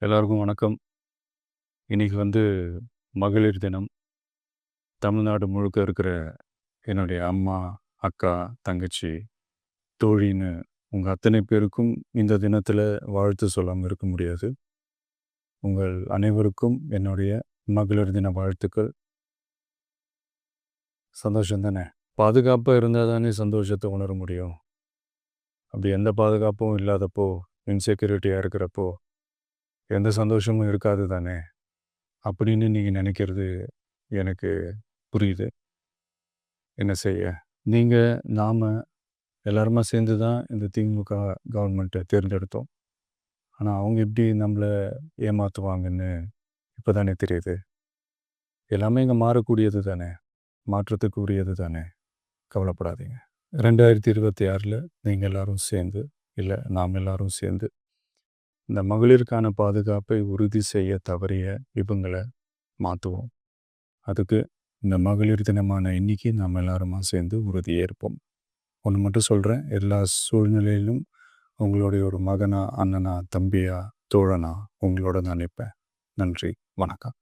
எல்லாருக்கும் வணக்கம். இன்னைக்கு மகளிர் தினம். தமிழ்நாடு முழுக்க இருக்கிற என்னுடைய அம்மா, அக்கா, தங்கச்சி, தோழின்னு உங்க அத்தனை பேருக்கும் இந்த தினத்தில வாழ்த்து சொல்லாம இருக்க முடியாது. உங்கள் அனைவருக்கும் என்னுடைய மகளிர் தின வாழ்த்துக்கள். சந்தோஷம் தானே! பாதுகாப்பா இருந்தா தானே சந்தோஷத்த உணர முடியும். அப்படி எந்த பாதுகாப்பும் இல்லாதப்போ, இன்செக்யூரிட்டியா இருக்கிறப்போ, எந்த சந்தோஷமும் இருக்காது தானே! அப்படின்னு நீங்க நினைக்கிறது எனக்கு புரியுது. என்ன செய்ய? நீங்க, நாம எல்லாருமா சேர்ந்து தான் இந்த திமுக கவர்மெண்ட்டை தேர்ந்தெடுத்தோம். ஆனா, அவங்க எப்படி நம்மள ஏமாத்துவாங்கன்னு இப்ப தானே தெரியுது. எல்லாமே இங்க மாறக்கூடியது தானே! மாற்றத்துக்கு உரியது தானே! கவலைப்படாதீங்க. 2026ல நீங்க எல்லாரும் சேர்ந்து, இல்ல நாம் எல்லாரும் சேர்ந்து, இந்த மகளிருக்கான பாதுகாப்பை உறுதி செய்ய தவறிய இவங்கள மாத்துவோம். அதுக்கு இந்த மகளிர் தினமான இன்னைக்கு நாம் எல்லாருமா சேர்ந்து உறுதியேற்போம். ஒன்று மட்டும் சொல்கிறேன், எல்லா சூழ்நிலையிலும் உங்களுடைய ஒரு மகனா, அண்ணனா, தம்பியா, தோழனா உங்களோட நான் நிற்பேன். நன்றி, வணக்கம்.